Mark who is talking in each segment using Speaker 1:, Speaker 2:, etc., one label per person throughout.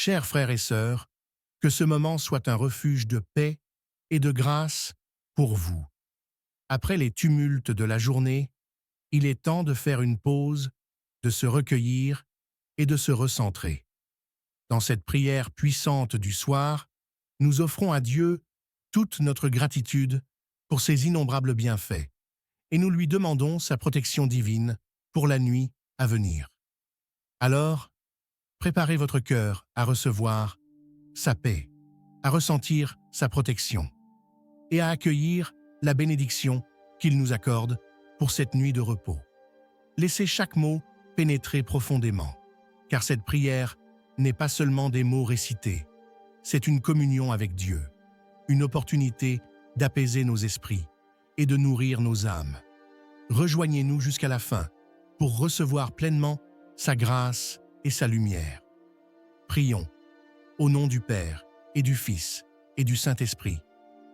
Speaker 1: Chers frères et sœurs, que ce moment soit un refuge de paix et de grâce pour vous. Après les tumultes de la journée, il est temps de faire une pause, de se recueillir et de se recentrer. Dans cette prière puissante du soir, nous offrons à Dieu toute notre gratitude pour ses innombrables bienfaits, et nous lui demandons sa protection divine pour la nuit à venir. Alors, préparez votre cœur à recevoir sa paix, à ressentir sa protection et à accueillir la bénédiction qu'il nous accorde pour cette nuit de repos. Laissez chaque mot pénétrer profondément, car cette prière n'est pas seulement des mots récités, c'est une communion avec Dieu, une opportunité d'apaiser nos esprits et de nourrir nos âmes. Rejoignez-nous jusqu'à la fin pour recevoir pleinement sa grâce et sa lumière. Prions, au nom du Père et du Fils et du Saint-Esprit.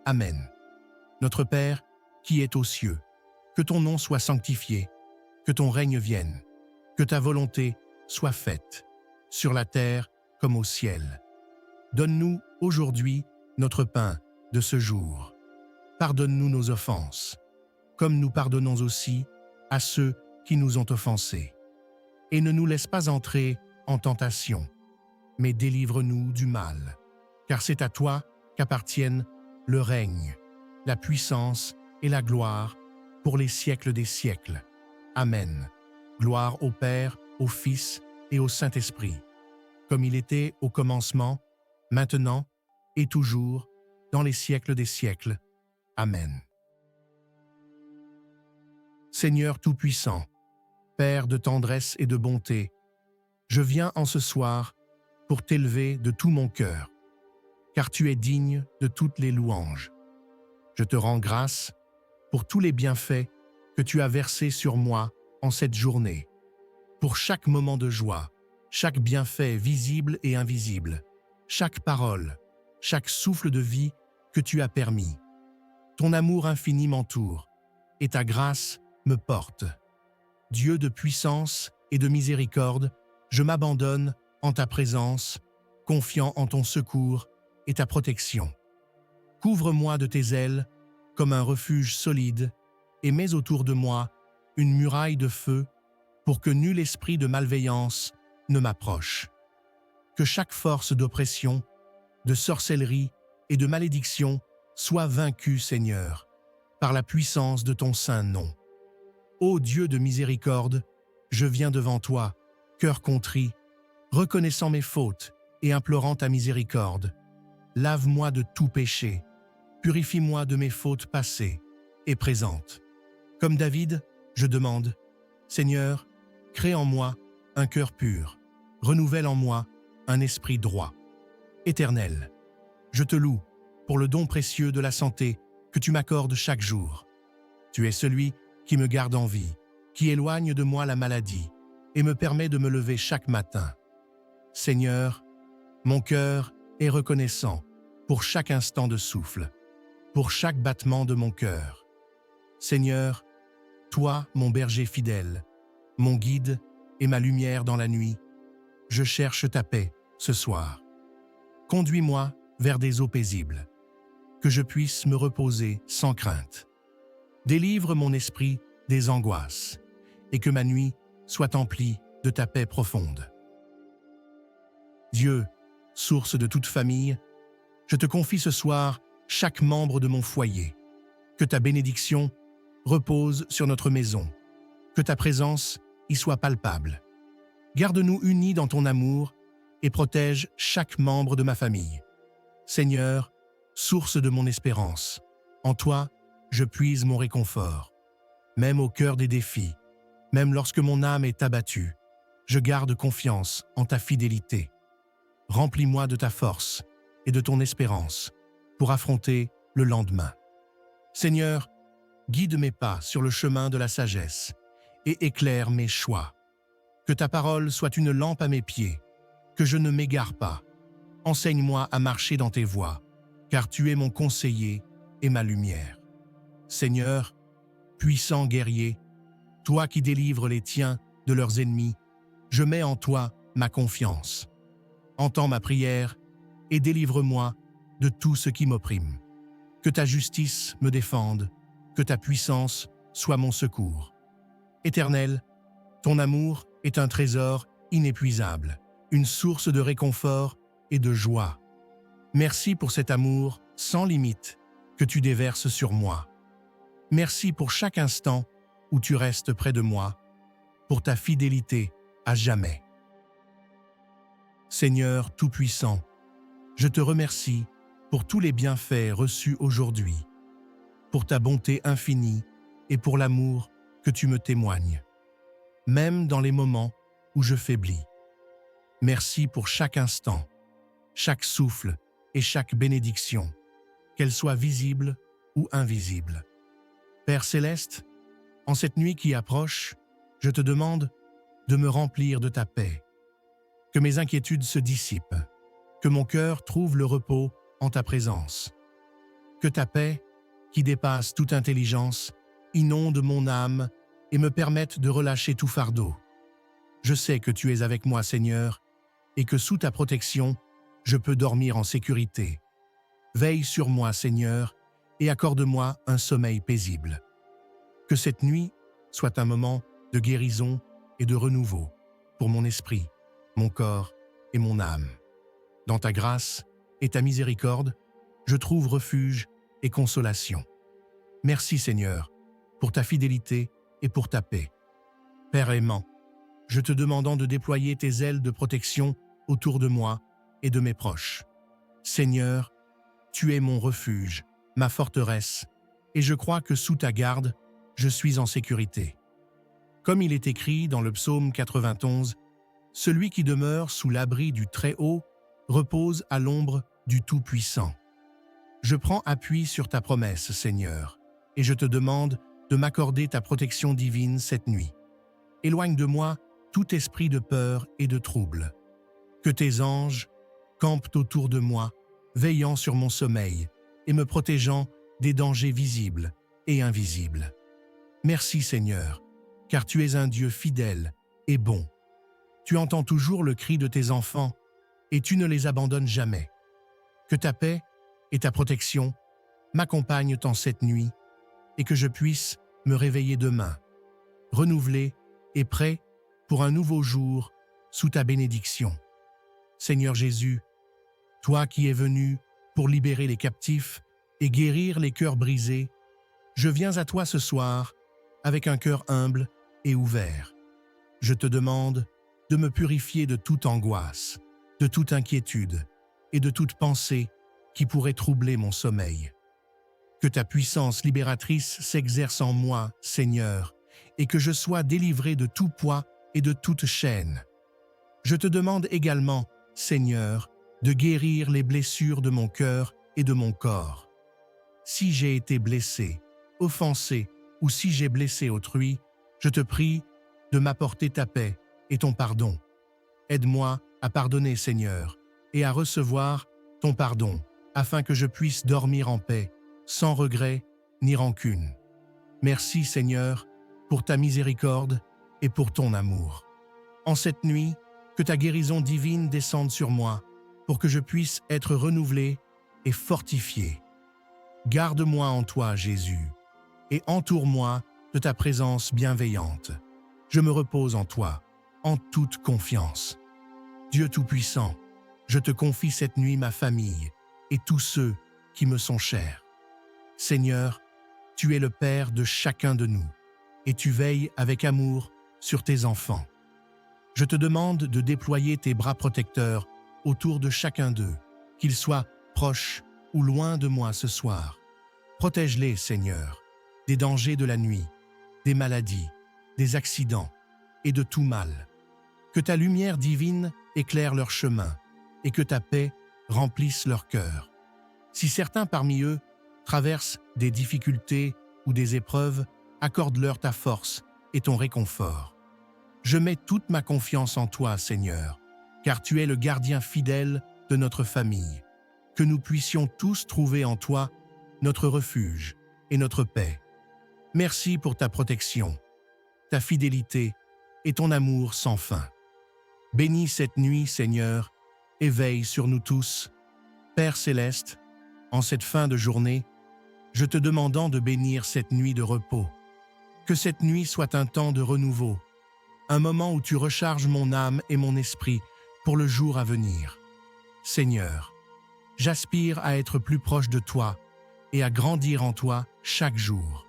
Speaker 1: Amen. Notre Père, qui es aux cieux, que ton nom soit sanctifié, que ton règne vienne, que ta volonté soit faite, sur la terre comme au ciel. Donne-nous aujourd'hui notre pain de ce jour. Pardonne-nous nos offenses, comme nous pardonnons aussi à ceux qui nous ont offensés. Et ne nous laisse pas entrer en tentation, mais délivre-nous du mal, car c'est à toi qu'appartiennent le règne, la puissance et la gloire pour les siècles des siècles. Amen. Gloire au Père, au Fils et au Saint-Esprit, comme il était au commencement, maintenant et toujours, dans les siècles des siècles. Amen. Seigneur Tout-Puissant, Père de tendresse et de bonté, je viens en ce soir pour t'élever de tout mon cœur, car tu es digne de toutes les louanges. Je te rends grâce pour tous les bienfaits que tu as versés sur moi en cette journée, pour chaque moment de joie, chaque bienfait visible et invisible, chaque parole, chaque souffle de vie que tu as permis. Ton amour infini m'entoure, et ta grâce me porte. Dieu de puissance et de miséricorde, je m'abandonne en ta présence, confiant en ton secours et ta protection. Couvre-moi de tes ailes comme un refuge solide et mets autour de moi une muraille de feu pour que nul esprit de malveillance ne m'approche. Que chaque force d'oppression, de sorcellerie et de malédiction soit vaincue, Seigneur, par la puissance de ton saint nom. Ô Dieu de miséricorde, je viens devant toi, cœur contrit, reconnaissant mes fautes et implorant ta miséricorde. Lave-moi de tout péché, purifie-moi de mes fautes passées et présentes. Comme David, je demande, Seigneur, crée en moi un cœur pur, renouvelle en moi un esprit droit. Éternel, je te loue pour le don précieux de la santé que tu m'accordes chaque jour. Tu es celui qui me garde en vie, qui éloigne de moi la maladie et me permet de me lever chaque matin. Seigneur, mon cœur est reconnaissant pour chaque instant de souffle, pour chaque battement de mon cœur. Seigneur, toi, mon berger fidèle, mon guide et ma lumière dans la nuit, je cherche ta paix ce soir. Conduis-moi vers des eaux paisibles, que je puisse me reposer sans crainte. Délivre mon esprit des angoisses et que ma nuit soit emplie de ta paix profonde. Dieu, source de toute famille, je te confie ce soir chaque membre de mon foyer. Que ta bénédiction repose sur notre maison, que ta présence y soit palpable. Garde-nous unis dans ton amour et protège chaque membre de ma famille. Seigneur, source de mon espérance, en toi, je puise mon réconfort. Même au cœur des défis, même lorsque mon âme est abattue, je garde confiance en ta fidélité. Remplis-moi de ta force et de ton espérance pour affronter le lendemain. Seigneur, guide mes pas sur le chemin de la sagesse et éclaire mes choix. Que ta parole soit une lampe à mes pieds, que je ne m'égare pas. Enseigne-moi à marcher dans tes voies, car tu es mon conseiller et ma lumière. Seigneur, puissant guerrier, toi qui délivres les tiens de leurs ennemis, je mets en toi ma confiance. entends ma prière et délivre-moi de tout ce qui m'opprime. Que ta justice me défende, que ta puissance soit mon secours. Éternel, ton amour est un trésor inépuisable, une source de réconfort et de joie. Merci pour cet amour sans limite que tu déverses sur moi. Merci pour chaque instant où tu restes près de moi, pour ta fidélité à jamais. Seigneur Tout-Puissant, je te remercie pour tous les bienfaits reçus aujourd'hui, pour ta bonté infinie et pour l'amour que tu me témoignes, même dans les moments où je faiblis. Merci pour chaque instant, chaque souffle et chaque bénédiction, qu'elle soit visible ou invisible. Père céleste, en cette nuit qui approche, je te demande de me remplir de ta paix, que mes inquiétudes se dissipent, que mon cœur trouve le repos en ta présence, que ta paix, qui dépasse toute intelligence, inonde mon âme et me permette de relâcher tout fardeau. Je sais que tu es avec moi, Seigneur, et que sous ta protection, je peux dormir en sécurité. Veille sur moi, Seigneur, et accorde-moi un sommeil paisible. Que cette nuit soit un moment de guérison et de renouveau pour mon esprit, mon corps et mon âme. Dans ta grâce et ta miséricorde, je trouve refuge et consolation. Merci, Seigneur, pour ta fidélité et pour ta paix. Père aimant, je te demandant de déployer tes ailes de protection autour de moi et de mes proches. Seigneur, tu es mon refuge, ma forteresse, et je crois que sous ta garde, je suis en sécurité. Comme il est écrit dans le psaume 91, « Celui qui demeure sous l'abri du Très-Haut repose à l'ombre du Tout-Puissant. » Je prends appui sur ta promesse, Seigneur, et je te demande de m'accorder ta protection divine cette nuit. Éloigne de moi tout esprit de peur et de trouble. Que tes anges campent autour de moi, veillant sur mon sommeil et me protégeant des dangers visibles et invisibles. Merci, Seigneur, car tu es un Dieu fidèle et bon. Tu entends toujours le cri de tes enfants et tu ne les abandonnes jamais. Que ta paix et ta protection m'accompagnent en cette nuit et que je puisse me réveiller demain, renouvelé et prêt pour un nouveau jour sous ta bénédiction. Seigneur Jésus, toi qui es venu pour libérer les captifs et guérir les cœurs brisés, je viens à toi ce soir avec un cœur humble et ouvert. Je te demande de me purifier de toute angoisse, de toute inquiétude et de toute pensée qui pourrait troubler mon sommeil. Que ta puissance libératrice s'exerce en moi, Seigneur, et que je sois délivré de tout poids et de toute chaîne. Je te demande également, Seigneur, de guérir les blessures de mon cœur et de mon corps. Si j'ai été blessé, offensé ou si j'ai blessé autrui, je te prie de m'apporter ta paix et ton pardon. Aide-moi à pardonner, Seigneur, et à recevoir ton pardon, afin que je puisse dormir en paix, sans regret ni rancune. Merci, Seigneur, pour ta miséricorde et pour ton amour. En cette nuit, que ta guérison divine descende sur moi, pour que je puisse être renouvelé et fortifié. Garde-moi en toi, Jésus, et entoure-moi de ta présence bienveillante. Je me repose en toi, en toute confiance. Dieu Tout-Puissant, je te confie cette nuit ma famille et tous ceux qui me sont chers. Seigneur, tu es le Père de chacun de nous, et tu veilles avec amour sur tes enfants. Je te demande de déployer tes bras protecteurs autour de chacun d'eux, qu'ils soient proches ou loin de moi ce soir. Protège-les, Seigneur, des dangers de la nuit, des maladies, des accidents et de tout mal. Que ta lumière divine éclaire leur chemin et que ta paix remplisse leur cœur. Si certains parmi eux traversent des difficultés ou des épreuves, accorde-leur ta force et ton réconfort. Je mets toute ma confiance en toi, Seigneur, car tu es le gardien fidèle de notre famille. Que nous puissions tous trouver en toi notre refuge et notre paix. Merci pour ta protection, ta fidélité et ton amour sans fin. Bénis cette nuit, Seigneur, et veille sur nous tous. Père céleste, en cette fin de journée, je te demandant de bénir cette nuit de repos. Que cette nuit soit un temps de renouveau, un moment où tu recharges mon âme et mon esprit pour le jour à venir. Seigneur, j'aspire à être plus proche de toi et à grandir en toi chaque jour.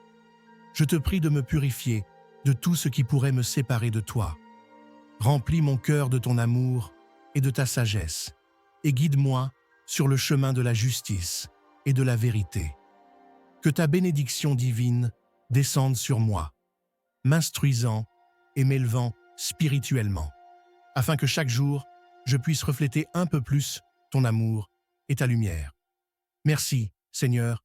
Speaker 1: Je te prie de me purifier de tout ce qui pourrait me séparer de toi. Remplis mon cœur de ton amour et de ta sagesse, et guide-moi sur le chemin de la justice et de la vérité. Que ta bénédiction divine descende sur moi, m'instruisant et m'élevant spirituellement, afin que chaque jour, je puisse refléter un peu plus ton amour et ta lumière. Merci, Seigneur,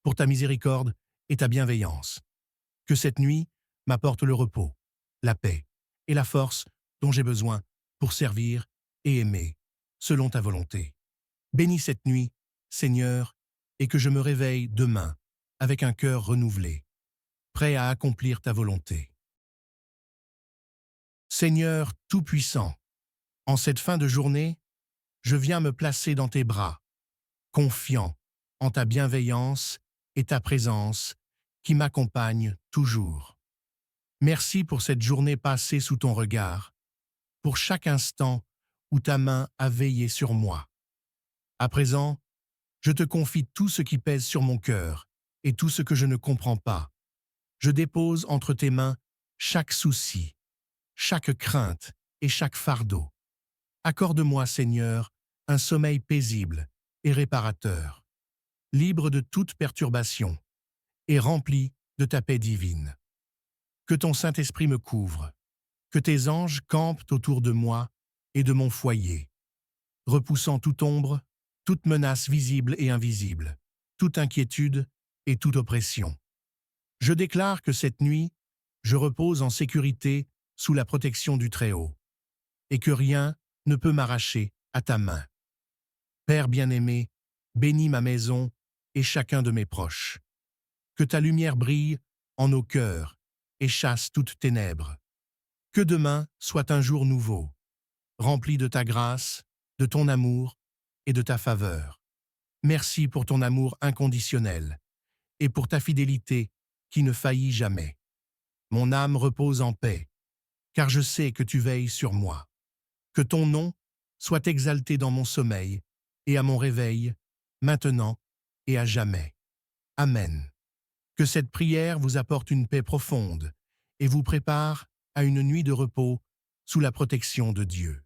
Speaker 1: pour ta miséricorde et ta bienveillance. Que cette nuit m'apporte le repos, la paix et la force dont j'ai besoin pour servir et aimer, selon ta volonté. Bénis cette nuit, Seigneur, et que je me réveille demain avec un cœur renouvelé, prêt à accomplir ta volonté. Seigneur Tout-Puissant, en cette fin de journée, je viens me placer dans tes bras, confiant en ta bienveillance et ta présence qui m'accompagnent toujours. Merci pour cette journée passée sous ton regard, pour chaque instant où ta main a veillé sur moi. À présent, je te confie tout ce qui pèse sur mon cœur et tout ce que je ne comprends pas. Je dépose entre tes mains chaque souci, chaque crainte et chaque fardeau. Accorde-moi, Seigneur, un sommeil paisible et réparateur, libre de toute perturbation et rempli de ta paix divine. Que ton Saint-Esprit me couvre, que tes anges campent autour de moi et de mon foyer, repoussant toute ombre, toute menace visible et invisible, toute inquiétude et toute oppression. Je déclare que cette nuit, je repose en sécurité sous la protection du Très-Haut, et que rien ne peut m'arracher à ta main. Père bien-aimé, bénis ma maison et chacun de mes proches. Que ta lumière brille en nos cœurs et chasse toute ténèbres. Que demain soit un jour nouveau, rempli de ta grâce, de ton amour et de ta faveur. Merci pour ton amour inconditionnel et pour ta fidélité qui ne faillit jamais. Mon âme repose en paix, car je sais que tu veilles sur moi. Que ton nom soit exalté dans mon sommeil et à mon réveil, maintenant et à jamais. Amen. Que cette prière vous apporte une paix profonde et vous prépare à une nuit de repos sous la protection de Dieu.